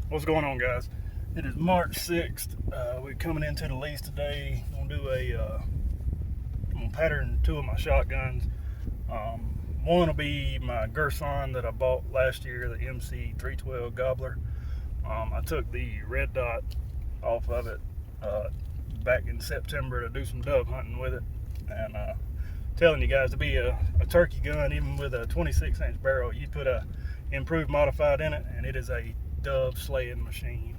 What's going on, guys? It is March 6th. We're coming into the lease today. I'm gonna pattern two of my shotguns. One will be my Girsan that I bought last year, the MC312 Gobbler. I took the red dot off of it back in September to do some dove hunting with it, and telling you guys, to be a turkey gun, even with a 26-inch barrel, you put a improved modified in it, and it is a dove slaying machine.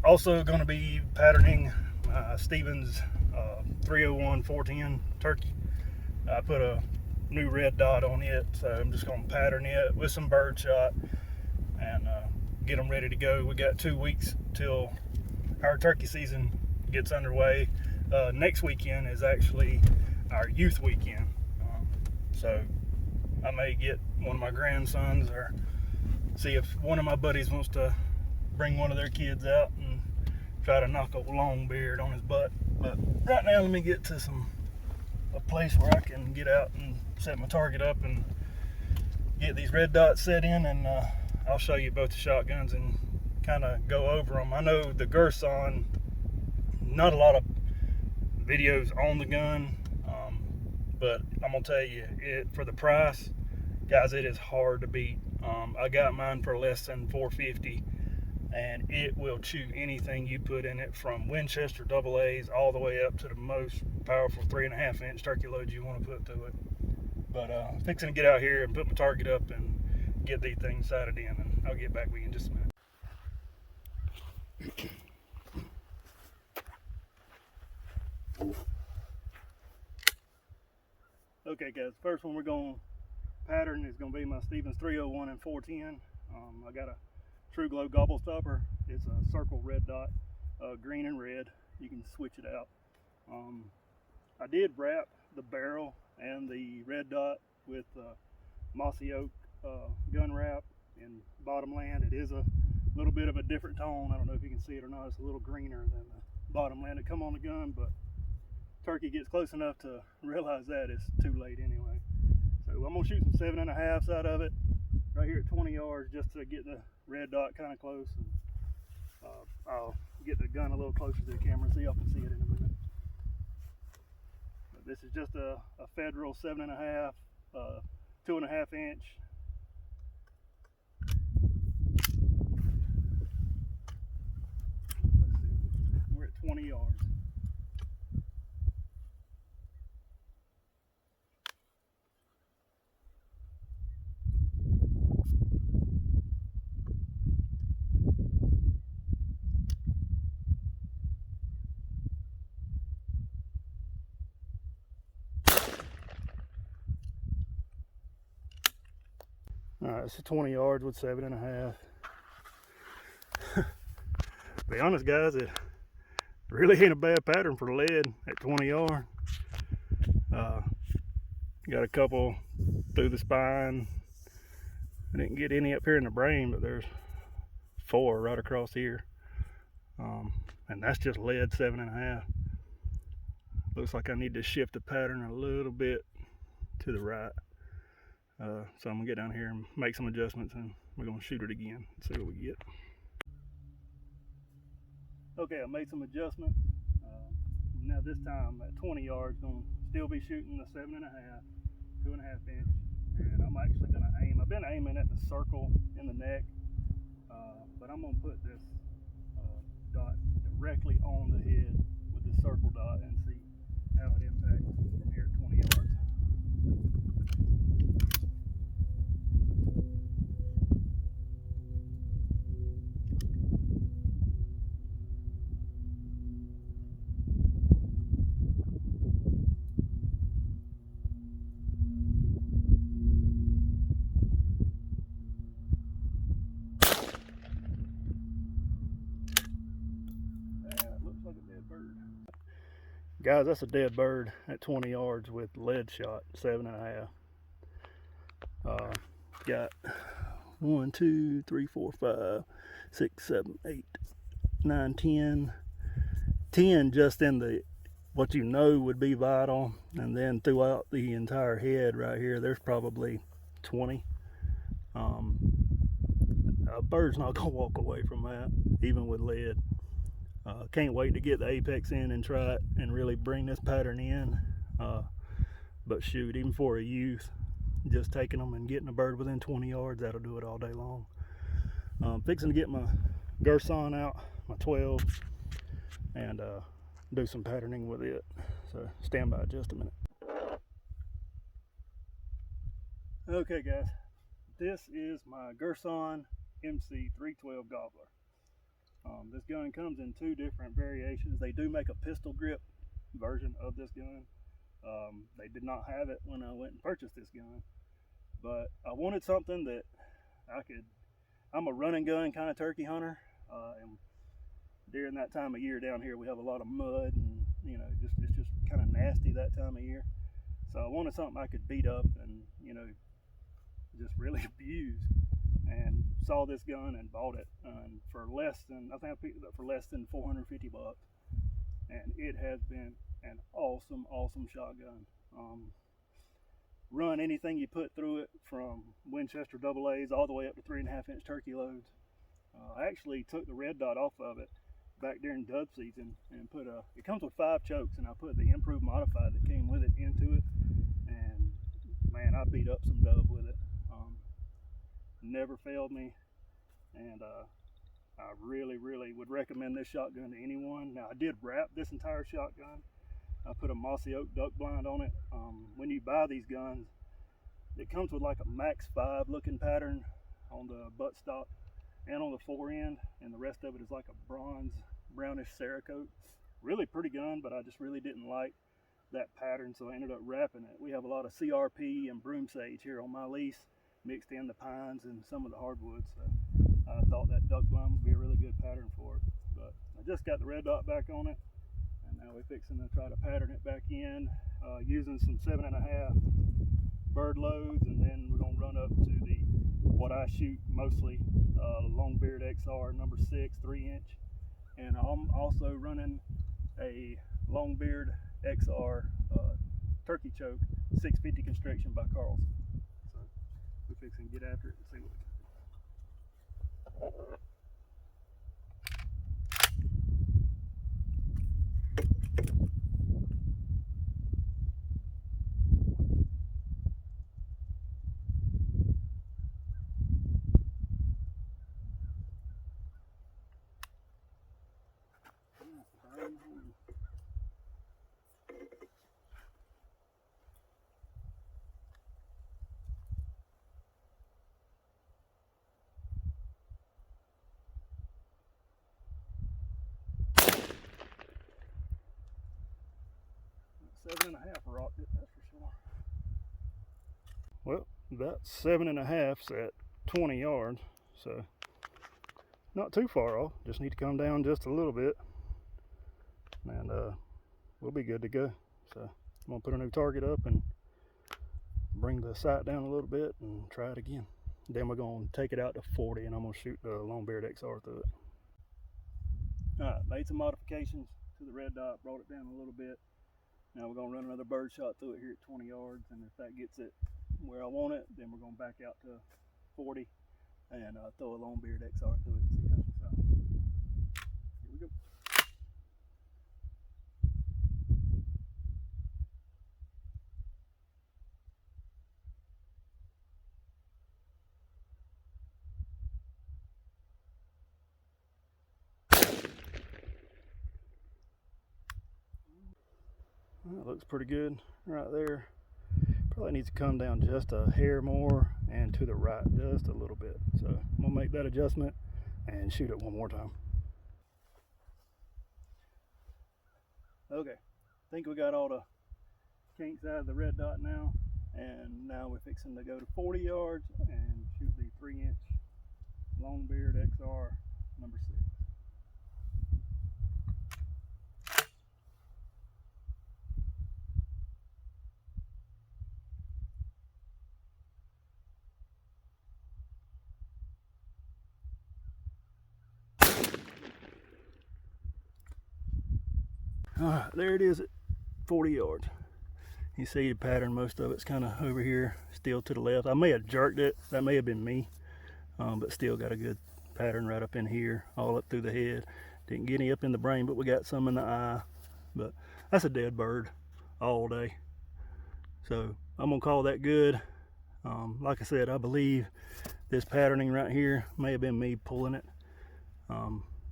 Also going to be patterning Stevens 301 410 turkey. I put a new red dot on it, so I'm just going to pattern it with some bird shot and get them ready to go. We got 2 weeks till our turkey season gets underway. Next weekend is actually our youth weekend, so I may get one of my grandsons, or see if one of my buddies wants to bring one of their kids out and try to knock a long beard on his butt. But right now, let me get to a place where I can get out and set my target up and get these red dots set in, and I'll show you both the shotguns and kind of go over them. I know the Girsan, not a lot of videos on the gun, but I'm gonna tell you, for the price, guys, it is hard to beat. I got mine for less than $450, and it will chew anything you put in it, from Winchester AA's all the way up to the most powerful 3.5-inch turkey loads you want to put to it. But fixing to get out here and put my target up and get these things sighted in, and I'll get back with you in just a minute. Okay, guys, first one we're going to pattern is going to be my Stevens 301 and 410. I got a True Glow gobble stopper. It's a circle red dot, green and red. You can switch it out. I did wrap the barrel and the red dot with mossy oak gun wrap in Bottomland. It is a little bit of a different tone. I don't know if you can see it or not. It's a little greener than the Bottomland that come on the gun, but turkey gets close enough to realize that it's too late anyway. So I'm gonna shoot some 7.5s out of it right here at 20 yards, just to get the red dot kind of close, and I'll get the gun a little closer to the camera so y'all can see it in a minute. But this is just a federal 7.5, 2.5-inch. Let's see, we're at 20 yards. All right, so 20 yards with 7.5. Be honest, guys, it really ain't a bad pattern for lead at 20 yards. Got a couple through the spine. I didn't get any up here in the brain, but there's 4 right across here. And that's just lead 7.5. Looks like I need to shift the pattern a little bit to the right. So I'm gonna get down here and make some adjustments, and we're gonna shoot it again and see what we get. Okay, I made some adjustments. Now this time at 20 yards, gonna still be shooting the 7.5, 2.5-inch, and I'm actually gonna aim. I've been aiming at the circle in the neck, but I'm gonna put this dot directly on the head with this circle dot and see how it impacts from here at 20 yards. Like a dead bird. Guys, that's a dead bird at 20 yards with lead shot, 7.5. Got 1, 2, 3, 4, 5, 6, 7, 8, 9, 10. 10 just in the what you know would be vital, and then throughout the entire head right here, there's probably 20. a bird's not gonna walk away from that, even with lead. Can't wait to get the apex in and try it and really bring this pattern in. But shoot, even for a youth, just taking them and getting a bird within 20 yards, that'll do it all day long. Fixing to get my Girsan out, my 12, and do some patterning with it. So stand by just a minute. Okay guys, this is my Girsan MC312 gobbler. This gun comes in two different variations. They do make a pistol grip version of this gun. They did not have it when I went and purchased this gun, but I wanted something that I'm a run and gun kind of turkey hunter, and during that time of year down here we have a lot of mud, and it's just kind of nasty that time of year. So I wanted something I could beat up and just really abuse, and saw this gun and bought it, and for less than, I think I picked it up for less than 450 bucks, and it has been an awesome shotgun. Run anything you put through it, from Winchester AA's all the way up to 3.5-inch turkey loads. I actually took the red dot off of it back during dove season and put it comes with 5 chokes, and I put the improved modified that came with it into it, and man, I beat up some dove with it. Never failed me, and I really would recommend this shotgun to anyone. Now, I did wrap this entire shotgun. I put a mossy oak duck blind on it. When you buy these guns, it comes with like a Max 5 looking pattern on the buttstock and on the fore end, and the rest of it is like a brownish Cerakote. Really pretty gun, but I just really didn't like that pattern, so I ended up wrapping it. We have a lot of CRP and broom sage here on my lease, mixed in the pines and some of the hardwoods, so I thought that duck blind would be a really good pattern for it. But I just got the red dot back on it, and now we're fixing to try to pattern it back in using some 7.5 bird loads, and then we're going to run up to the what I shoot mostly, Longbeard XR number 6 3-inch, and I'm also running a Longbeard XR turkey choke 650 Constriction by Carlson. So we're fixing to get after it and see what we can do. 7.5 rocked it, that's for sure. Well, that 7.5's at 20 yards, so not too far off. Just need to come down just a little bit, and we'll be good to go. So I'm gonna put a new target up and bring the sight down a little bit and try it again. Then we're gonna take it out to 40, and I'm gonna shoot the Longbeard XR through it. All right, made some modifications to the red dot, brought it down a little bit. Now we're going to run another bird shot through it here at 20 yards, and if that gets it where I want it, then we're going to back out to 40 and throw a Longbeard XR through it and see how she sounds. Here we go. That looks pretty good right there. Probably needs to come down just a hair more and to the right just a little bit. So I'm gonna make that adjustment and shoot it one more time. Okay, I think we got all the kinks out of the red dot now, and now we're fixing to go to 40 yards and shoot the 3-inch Longbeard XR number 6. All right, there it is at 40 yards. You see the pattern, most of it's kind of over here, still to the left. I may have jerked it, that may have been me, but still got a good pattern right up in here, all up through the head. Didn't get any up in the brain, but we got some in the eye. But that's a dead bird all day. So I'm gonna call that good. Like I said, I believe this patterning right here may have been me pulling it,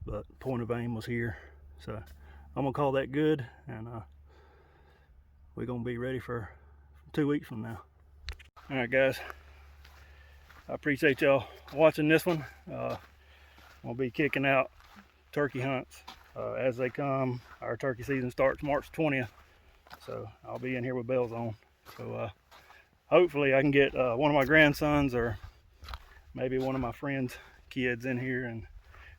but point of aim was here. So I'm gonna call that good, and we're gonna be ready for 2 weeks from now. All right, guys, I appreciate y'all watching this one. We'll be kicking out turkey hunts as they come. Our turkey season starts March 20th, so I'll be in here with bells on. So hopefully I can get one of my grandsons or maybe one of my friends' kids in here, and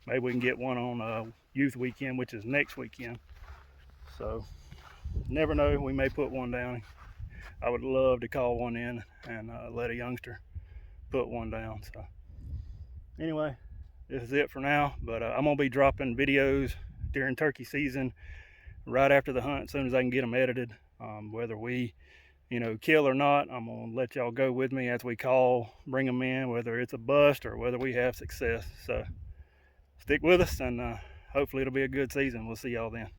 maybe we can get one on youth weekend, which is next weekend. So never know, we may put one down. I would love to call one in and let a youngster put one down. So anyway, this is it for now, but I'm gonna be dropping videos during turkey season right after the hunt as soon as I can get them edited. Whether we kill or not, I'm gonna let y'all go with me as we call, bring them in, whether it's a bust or whether we have success. So stick with us, and hopefully it'll be a good season. We'll see y'all then.